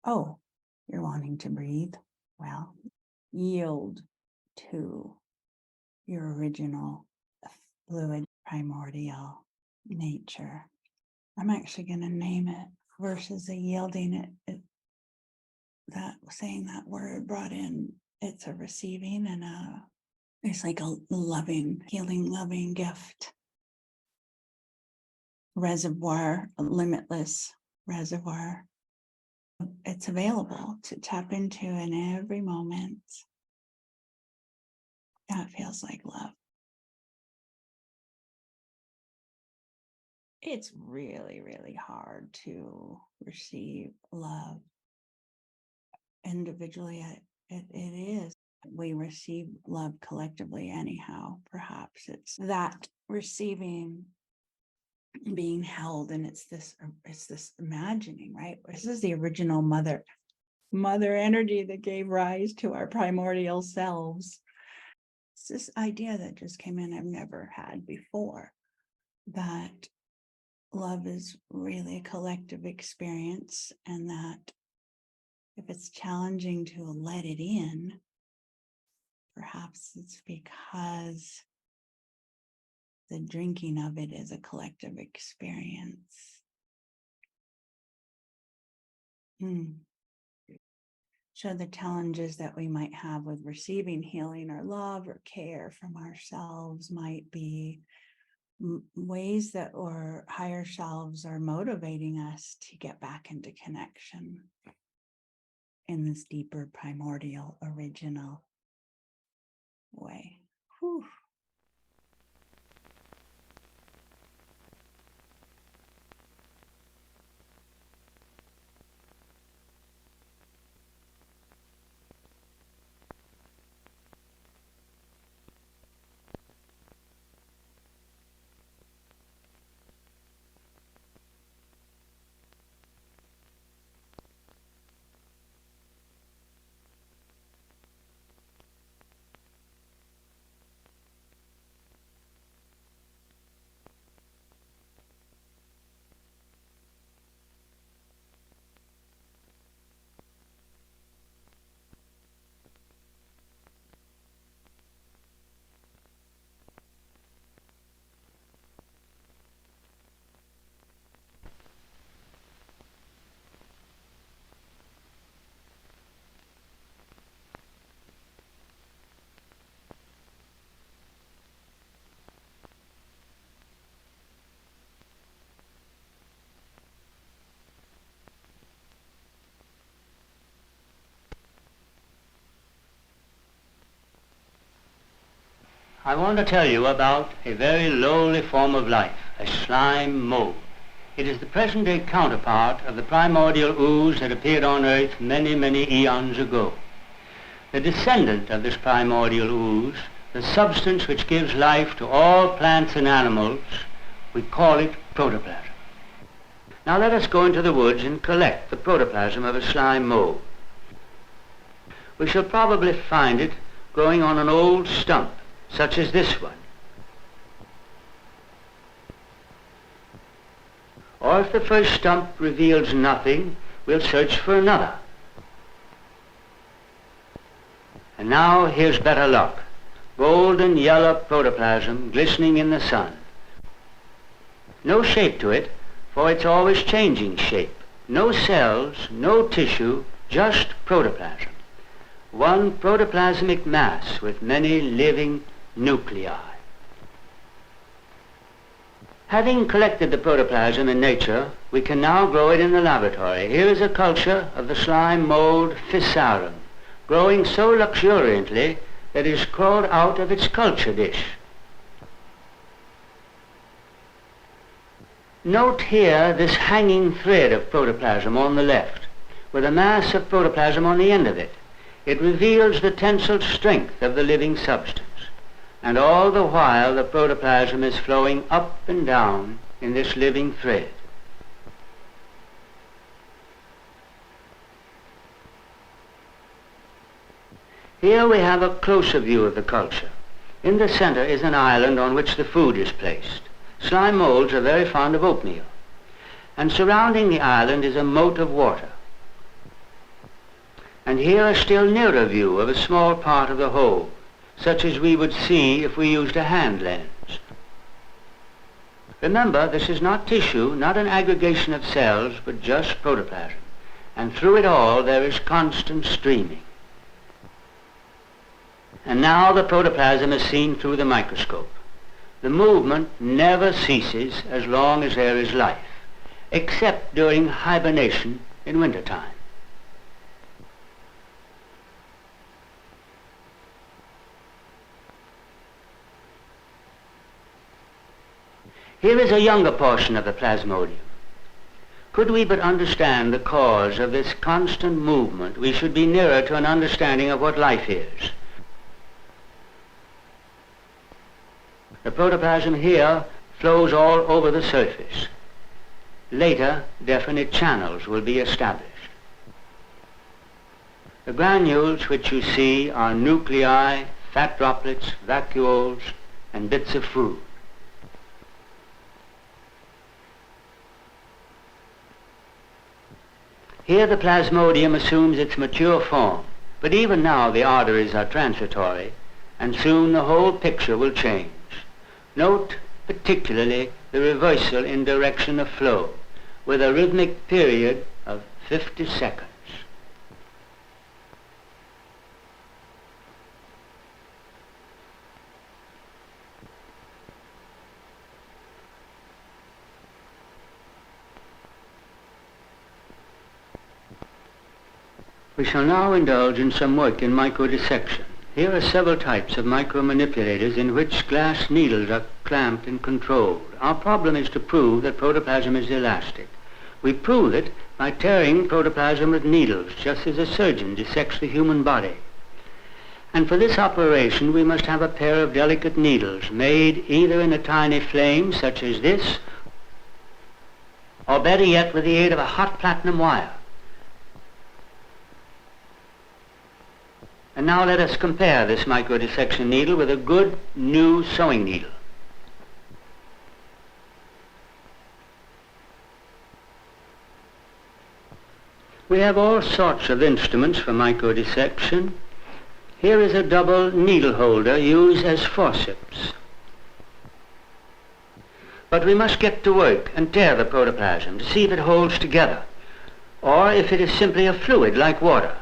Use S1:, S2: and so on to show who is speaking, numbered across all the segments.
S1: Oh, you're wanting to breathe? Well, yield to your original fluid primordial nature. I'm actually going to name it versus a yielding. That saying that word brought in, it's a receiving and it's like a loving, healing, loving gift. Reservoir, a limitless reservoir. It's available to tap into in every moment. That feels like love. It's really, really hard to receive love individually. It is. We receive love collectively anyhow. Perhaps it's that receiving, being held, and it's this imagining, right? This is the original mother energy that gave rise to our primordial selves. It's this idea that just came in I've never had before, that love is really a collective experience, and that if it's challenging to let it in, perhaps it's because the drinking of it is a collective experience. So the challenges that we might have with receiving healing or love or care from ourselves might be ways that our higher selves are motivating us to get back into connection in this deeper, primordial, original way. Whew.
S2: I want to tell you about a very lowly form of life, a slime mold. It is the present-day counterpart of the primordial ooze that appeared on Earth many, many eons ago. The descendant of this primordial ooze, the substance which gives life to all plants and animals, we call it protoplasm. Now let us go into the woods and collect the protoplasm of a slime mold. We shall probably find it growing on an old stump, such as this one. Or if the first stump reveals nothing, we'll search for another. And now here's better luck. Golden yellow protoplasm glistening in the sun. No shape to it, for it's always changing shape. No cells, no tissue, just protoplasm. One protoplasmic mass with many living nuclei. Having collected the protoplasm in nature, we can now grow it in the laboratory. Here is a culture of the slime mold Physarum, growing so luxuriantly that it is crawled out of its culture dish. Note here this hanging thread of protoplasm on the left, with a mass of protoplasm on the end of it. It reveals the tensile strength of the living substance. And all the while the protoplasm is flowing up and down in this living thread. Here we have a closer view of the culture. In the center is an island on which the food is placed. Slime molds are very fond of oatmeal. And surrounding the island is a moat of water. And here a still nearer view of a small part of the whole, such as we would see if we used a hand lens. Remember, this is not tissue, not an aggregation of cells, but just protoplasm. And through it all there is constant streaming. And now the protoplasm is seen through the microscope. The movement never ceases as long as there is life, except during hibernation in wintertime. Here is a younger portion of the plasmodium. Could we but understand the cause of this constant movement, we should be nearer to an understanding of what life is. The protoplasm here flows all over the surface. Later, definite channels will be established. The granules which you see are nuclei, fat droplets, vacuoles, and bits of food. Here the plasmodium assumes its mature form, but even now the arteries are transitory, and soon the whole picture will change. Note particularly the reversal in direction of flow, with a rhythmic period of 50 seconds. We shall now indulge in some work in microdissection. Here are several types of micromanipulators in which glass needles are clamped and controlled. Our problem is to prove that protoplasm is elastic. We prove it by tearing protoplasm with needles, just as a surgeon dissects the human body. And for this operation, we must have a pair of delicate needles made either in a tiny flame, such as this, or better yet, with the aid of a hot platinum wire. And now let us compare this microdissection needle with a good new sewing needle. We have all sorts of instruments for microdissection. Here is a double needle holder used as forceps. But we must get to work and tear the protoplasm to see if it holds together, or if it is simply a fluid like water.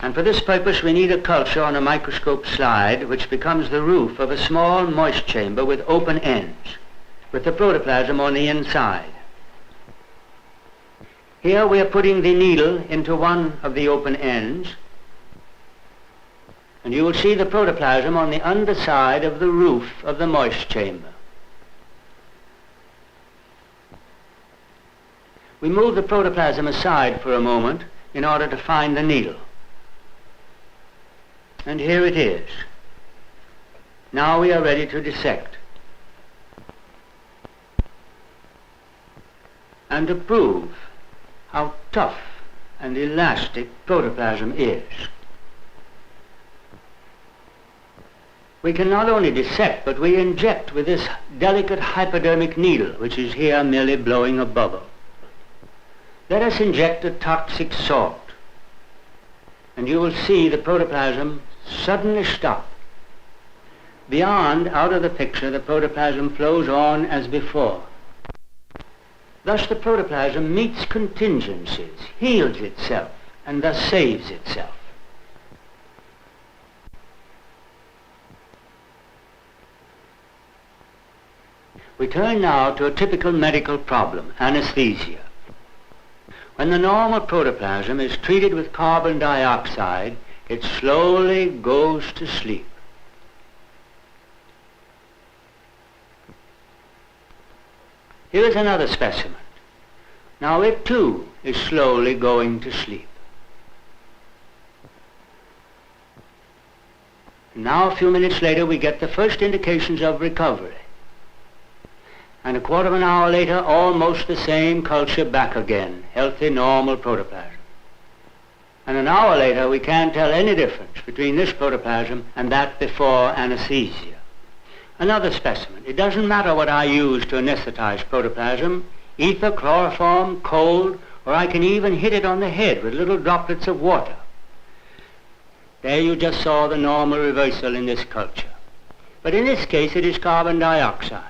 S2: And for this purpose we need a culture on a microscope slide which becomes the roof of a small moist chamber with open ends, with the protoplasm on the inside. Here we are putting the needle into one of the open ends, and you will see the protoplasm on the underside of the roof of the moist chamber. We move the protoplasm aside for a moment in order to find the needle. And here it is. Now we are ready to dissect and to prove how tough and elastic protoplasm is. We can not only dissect, but we inject with this delicate hypodermic needle, which is here merely blowing a bubble. Let us inject a toxic salt, and you will see the protoplasm suddenly stop. Beyond, out of the picture, the protoplasm flows on as before. Thus the protoplasm meets contingencies, heals itself, and thus saves itself. We turn now to a typical medical problem, anesthesia. When the normal protoplasm is treated with carbon dioxide, it slowly goes to sleep. Here is another specimen. Now it too is slowly going to sleep. Now a few minutes later we get the first indications of recovery. And a quarter of an hour later, almost the same culture back again, healthy, normal protoplasm. And an hour later, we can't tell any difference between this protoplasm and that before anesthesia. Another specimen. It doesn't matter what I use to anesthetize protoplasm, ether, chloroform, cold, or I can even hit it on the head with little droplets of water. There you just saw the normal reversal in this culture. But in this case it is carbon dioxide.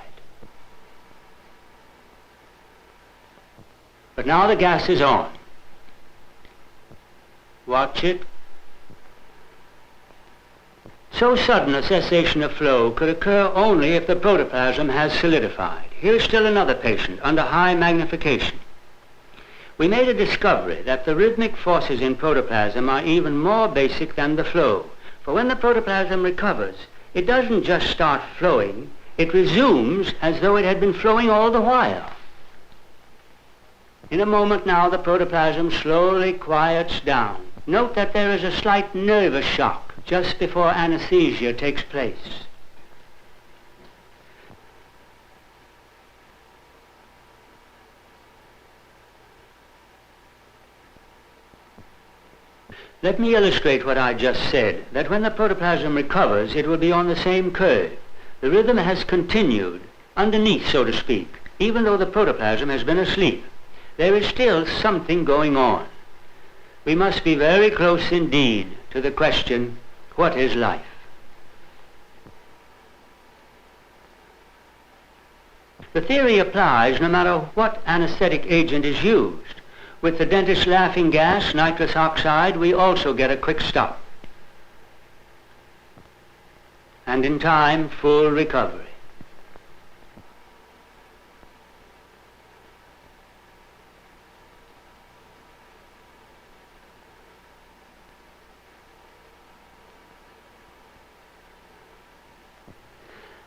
S2: But now the gas is on. Watch it. So sudden a cessation of flow could occur only if the protoplasm has solidified. Here's still another patient under high magnification. We made a discovery that the rhythmic forces in protoplasm are even more basic than the flow. For when the protoplasm recovers, it doesn't just start flowing, it resumes as though it had been flowing all the while. In a moment now, the protoplasm slowly quiets down. Note that there is a slight nervous shock just before anesthesia takes place. Let me illustrate what I just said, that when the protoplasm recovers, it will be on the same curve. The rhythm has continued underneath, so to speak, even though the protoplasm has been asleep. There is still something going on. We must be very close indeed to the question, what is life? The theory applies no matter what anesthetic agent is used. With the dentist's laughing gas, nitrous oxide, we also get a quick stop. And in time, full recovery.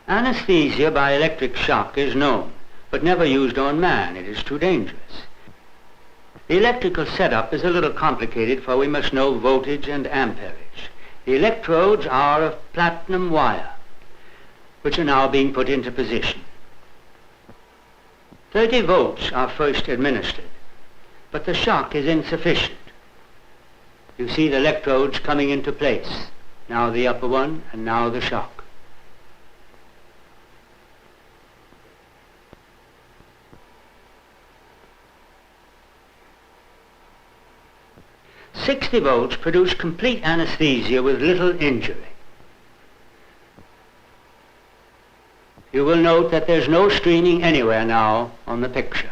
S2: Anesthesia by electric shock is known, but never used on man. It is too dangerous. The electrical setup is a little complicated, for we must know voltage and amperage. The electrodes are of platinum wire, which are now being put into position. 30 volts are first administered, but the shock is insufficient. You see the electrodes coming into place. Now the upper one, and now the shock. "60 volts produce complete anesthesia with little injury. You will note that there's no streaming anywhere now on the picture.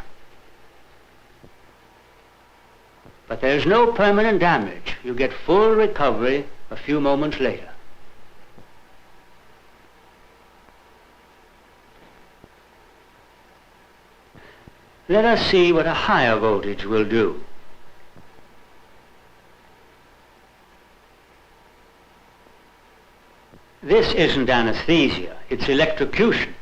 S2: But there's no permanent damage. You get full recovery a few moments later. Let us see what a higher voltage will do. This isn't anesthesia, it's electrocution.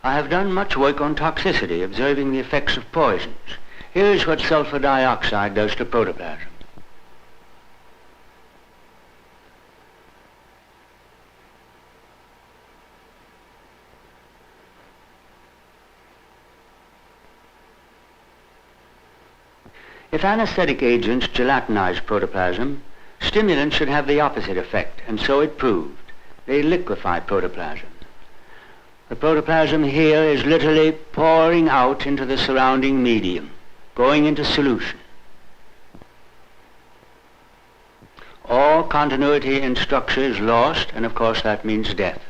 S2: I have done much work on toxicity, observing the effects of poisons. Here is what sulfur dioxide does to protoplasm. If anesthetic agents gelatinize protoplasm, stimulants should have the opposite effect, and so it proved. They liquefy protoplasm. The protoplasm here is literally pouring out into the surrounding medium, going into solution. All continuity in structure is lost, and of course that means death.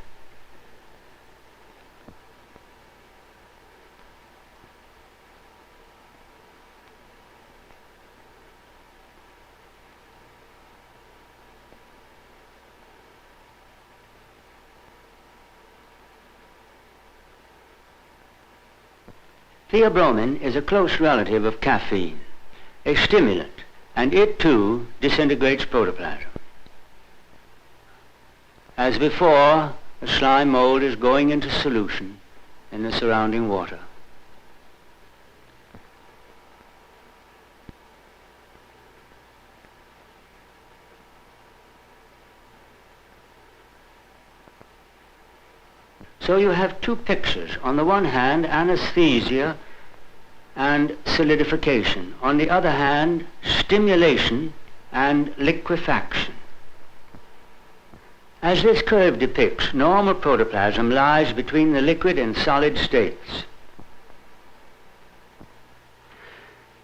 S2: Theobromine is a close relative of caffeine, a stimulant, and it too disintegrates protoplasm. As before, the slime mold is going into solution in the surrounding water. So you have two pictures. On the one hand, anesthesia and solidification. On the other hand, stimulation and liquefaction. As this curve depicts, normal protoplasm lies between the liquid and solid states.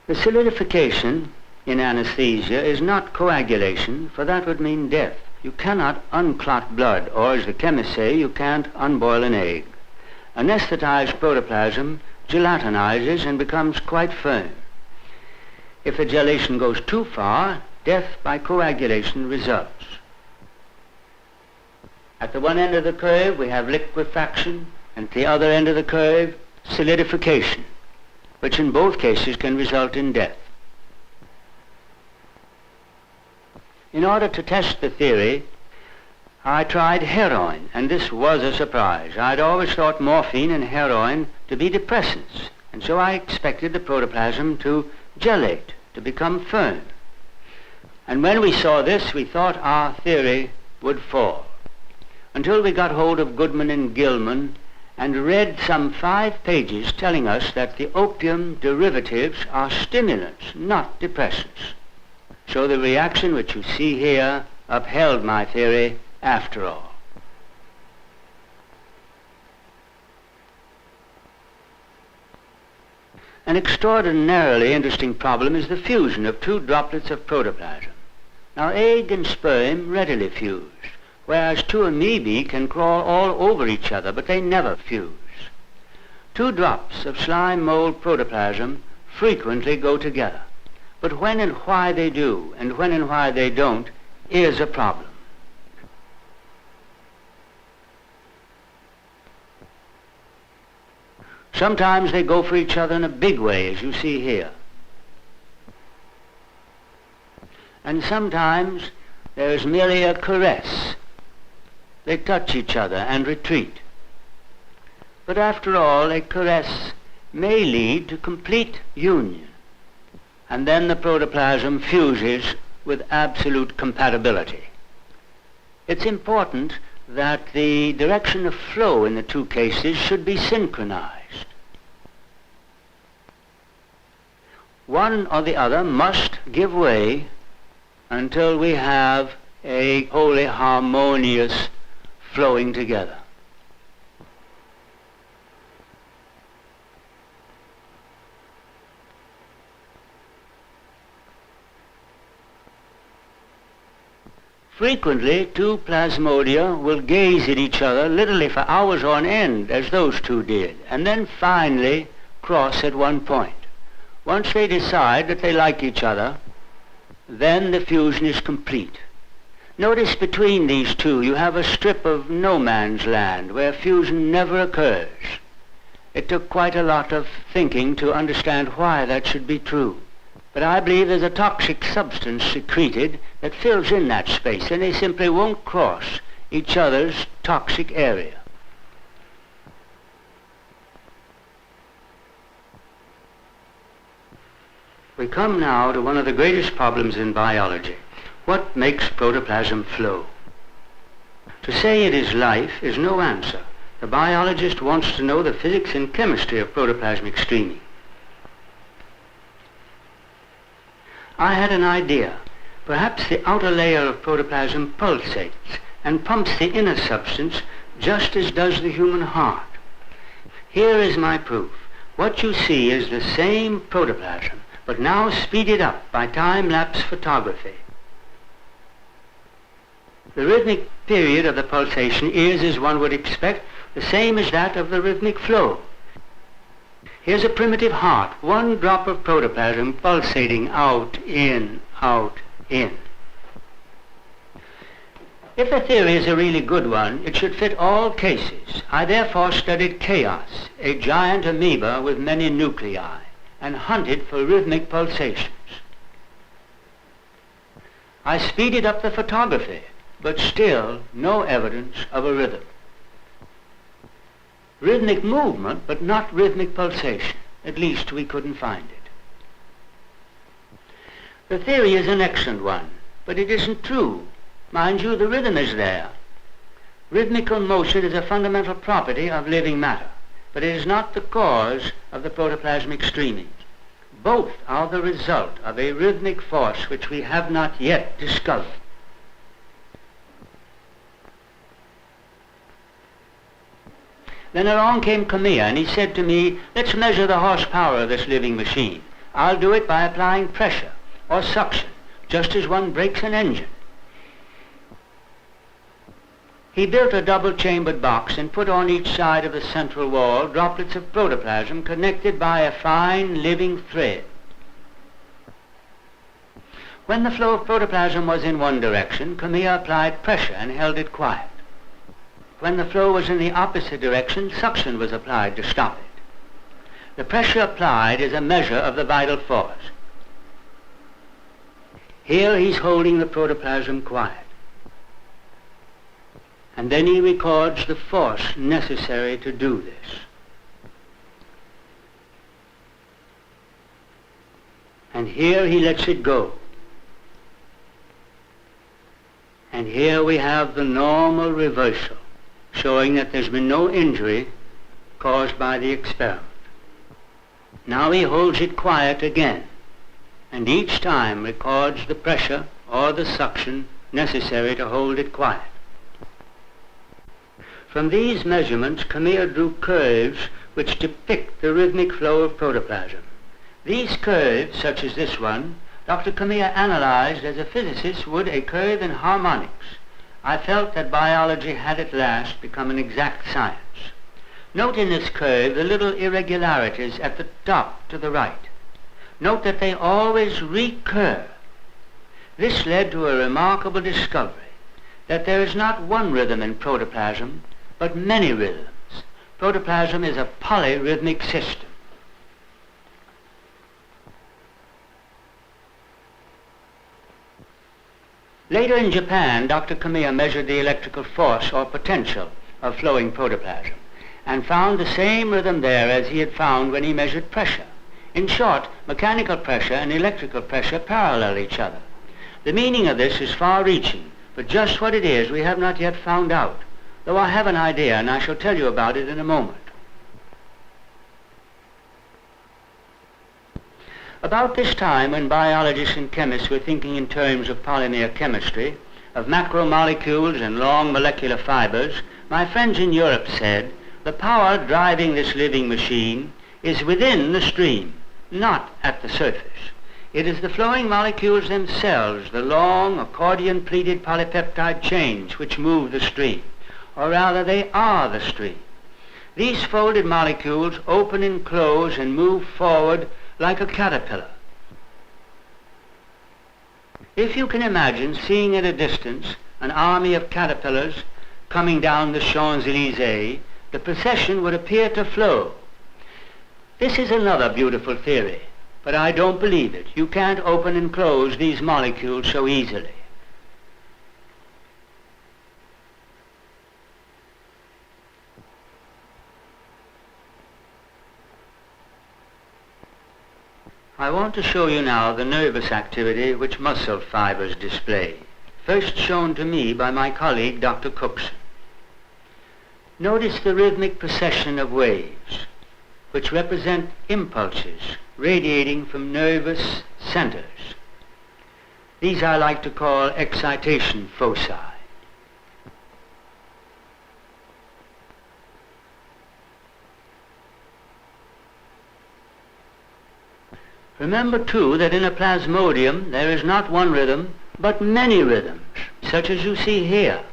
S2: The solidification in anesthesia is not coagulation, for that would mean death. You cannot unclot blood, or as the chemists say, you can't unboil an egg. Anesthetized protoplasm gelatinizes and becomes quite firm. If the gelation goes too far, death by coagulation results. At the one end of the curve, we have liquefaction, and at the other end of the curve, solidification, which in both cases can result in death. In order to test the theory, I tried heroin, and this was a surprise. I'd always thought morphine and heroin to be depressants, and so I expected the protoplasm to gelate, to become firm. And when we saw this, we thought our theory would fall, until we got hold of Goodman and Gilman and read some 5 pages telling us that the opium derivatives are stimulants, not depressants. So the reaction which you see here upheld my theory after all. An extraordinarily interesting problem is the fusion of 2 droplets of protoplasm. Now, egg and sperm readily fuse, whereas 2 amoebae can crawl all over each other, but they never fuse. 2 drops of slime mold protoplasm frequently go together, but when and why they do, and when and why they don't, is a problem. Sometimes they go for each other in a big way, as you see here. And sometimes there is merely a caress. They touch each other and retreat. But after all, a caress may lead to complete union. And then the protoplasm fuses with absolute compatibility. It's important that the direction of flow in the 2 cases should be synchronized. One or the other must give way until we have a wholly harmonious flowing together. Frequently, 2 plasmodia will gaze at each other literally for hours on end, as those 2 did, and then finally cross at one point. Once they decide that they like each other, then the fusion is complete. Notice between these 2 you have a strip of no man's land where fusion never occurs. It took quite a lot of thinking to understand why that should be true. But I believe there's a toxic substance secreted that fills in that space, and they simply won't cross each other's toxic area. We come now to one of the greatest problems in biology. What makes protoplasm flow? To say it is life is no answer. The biologist wants to know the physics and chemistry of protoplasmic streaming. I had an idea. Perhaps the outer layer of protoplasm pulsates and pumps the inner substance just as does the human heart. Here is my proof. What you see is the same protoplasm, but now speeded up by time-lapse photography. The rhythmic period of the pulsation is, as one would expect, the same as that of the rhythmic flow. Here's a primitive heart, 1 drop of protoplasm pulsating out, in, out, in. If the theory is a really good one, it should fit all cases. I therefore studied chaos, a giant amoeba with many nuclei, and hunted for rhythmic pulsations. I speeded up the photography, but still no evidence of a rhythm. Rhythmic movement, but not rhythmic pulsation. At least we couldn't find it. The theory is an excellent one, but it isn't true. Mind you, the rhythm is there. Rhythmical motion is a fundamental property of living matter, but it is not the cause of the protoplasmic streaming. Both are the result of a rhythmic force which we have not yet discovered. Then along came Camilla, and he said to me, let's measure the horsepower of this living machine. I'll do it by applying pressure or suction, just as one brakes an engine. He built a double-chambered box and put on each side of the central wall droplets of protoplasm connected by a fine living thread. When the flow of protoplasm was in one direction, Camilla applied pressure and held it quiet. When the flow was in the opposite direction, suction was applied to stop it. The pressure applied is a measure of the vital force. Here he's holding the protoplasm quiet. And then he records the force necessary to do this. And here he lets it go. And here we have the normal reversal, showing that there's been no injury caused by the experiment. Now he holds it quiet again, and each time records the pressure or the suction necessary to hold it quiet. From these measurements, Camilla drew curves which depict the rhythmic flow of protoplasm. These curves, such as this one, Dr. Camilla analyzed as a physicist would a curve in harmonics. I felt that biology had at last become an exact science. Note in this curve the little irregularities at the top to the right. Note that they always recur. This led to a remarkable discovery, that there is not one rhythm in protoplasm, but many rhythms. Protoplasm is a polyrhythmic system. Later in Japan, Dr. Camilla measured the electrical force or potential of flowing protoplasm and found the same rhythm there as he had found when he measured pressure. In short, mechanical pressure and electrical pressure parallel each other. The meaning of this is far-reaching, but just what it is we have not yet found out, though I have an idea and I shall tell you about it in a moment. About this time, when biologists and chemists were thinking in terms of polymer chemistry, of macromolecules and long molecular fibers, my friends in Europe said, the power driving this living machine is within the stream, not at the surface. It is the flowing molecules themselves, the long accordion-pleated polypeptide chains which move the stream, or rather they are the stream. These folded molecules open and close and move forward like a caterpillar. If you can imagine seeing at a distance an army of caterpillars coming down the Champs-Élysées, the procession would appear to flow. This is another beautiful theory, but I don't believe it. You can't open and close these molecules so easily. I want to show you now the nervous activity which muscle fibers display, first shown to me by my colleague Dr. Cookson. Notice the rhythmic procession of waves, which represent impulses radiating from nervous centers. These I like to call excitation foci. Remember, too, that in a plasmodium there is not one rhythm, but many rhythms, such as you see here.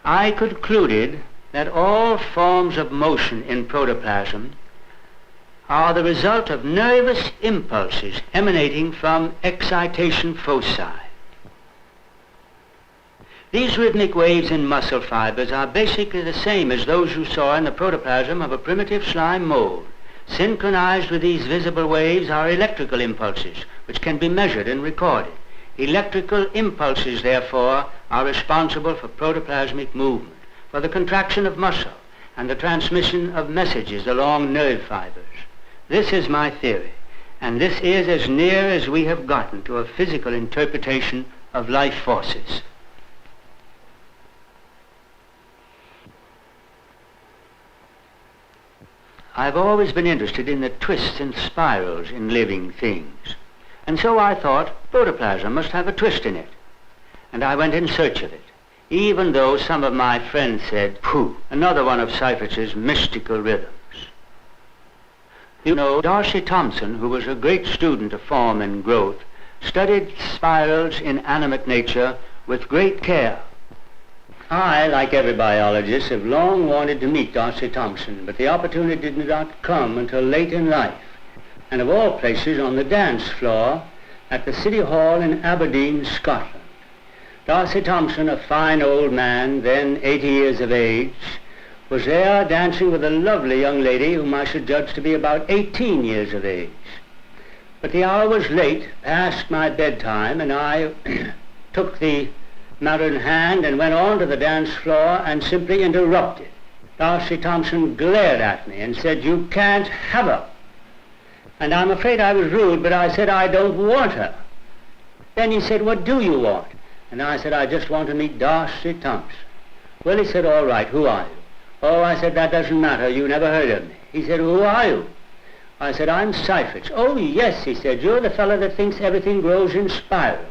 S2: I concluded that all forms of motion in protoplasm are the result of nervous impulses emanating from excitation foci. These rhythmic waves in muscle fibers are basically the same as those you saw in the protoplasm of a primitive slime mold. Synchronized with these visible waves are electrical impulses, which can be measured and recorded. Electrical impulses, therefore, are responsible for protoplasmic movement, for the contraction of muscle, and the transmission of messages along nerve fibers. This is my theory, and this is as near as we have gotten to a physical interpretation of life forces. I've always been interested in the twists and spirals in living things. And so I thought protoplasm must have a twist in it. And I went in search of it, even though some of my friends said, pooh, another one of Seifert's mystical rhythms. You know, Darcy Thompson, who was a great student of form and growth, studied spirals in animate nature with great care. I, like every biologist, have long wanted to meet Darcy Thompson, but the opportunity did not come until late in life, and of all places on the dance floor at the City Hall in Aberdeen, Scotland. Darcy Thompson, a fine old man, then 80 years of age, was there dancing with a lovely young lady whom I should judge to be about 18 years of age. But the hour was late, past my bedtime, and I took the matter in hand and went on to the dance floor and simply interrupted. Darcy Thompson glared at me and said, "You can't have her." And I'm afraid I was rude, but I said, "I don't want her." Then he said, "What do you want?" And I said, "I just want to meet Darcy Thompson." Well, he said, "All right, who are you?" "Oh," I said, "that doesn't matter. You never heard of me." He said, "Who are you?" I said, "I'm Seifert." "Oh, yes," he said, "you're the fellow that thinks everything grows in spirals."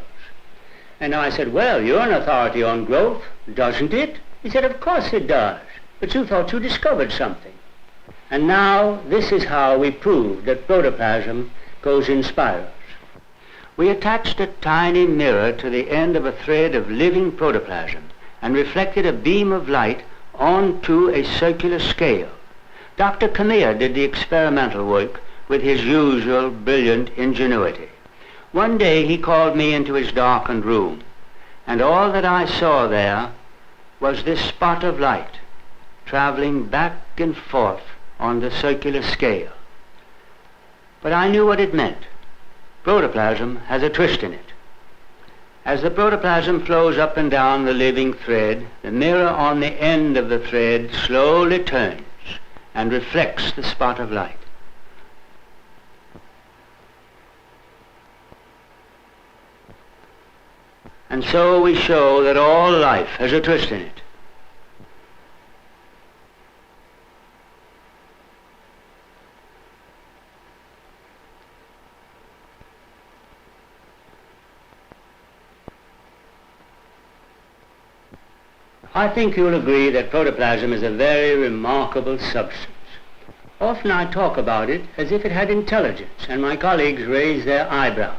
S2: And I said, "Well, you're an authority on growth, doesn't it?" He said, "Of course it does, but you thought you discovered something." And now this is how we proved that protoplasm goes in spirals. We attached a tiny mirror to the end of a thread of living protoplasm and reflected a beam of light onto a circular scale. Dr. Kamir did the experimental work with his usual brilliant ingenuity. One day he called me into his darkened room, and all that I saw there was this spot of light traveling back and forth on the circular scale. But I knew what it meant. Protoplasm has a twist in it. As the protoplasm flows up and down the living thread, the mirror on the end of the thread slowly turns and reflects the spot of light. And so we show that all life has a twist in it. I think you'll agree that protoplasm is a very remarkable substance. Often I talk about it as if it had intelligence, and my colleagues raise their eyebrows.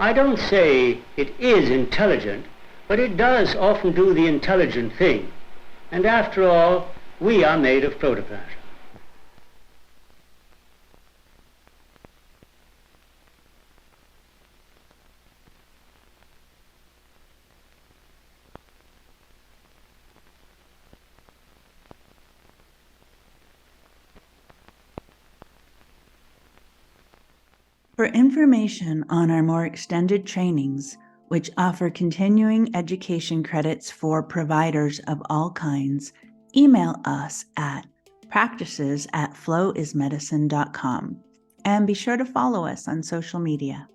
S2: I don't say it is intelligent, but it does often do the intelligent thing. And after all, we are made of protoplasm.
S1: For information on our more extended trainings, which offer continuing education credits for providers of all kinds, email us at practices@flowismedicine.com and be sure to follow us on social media.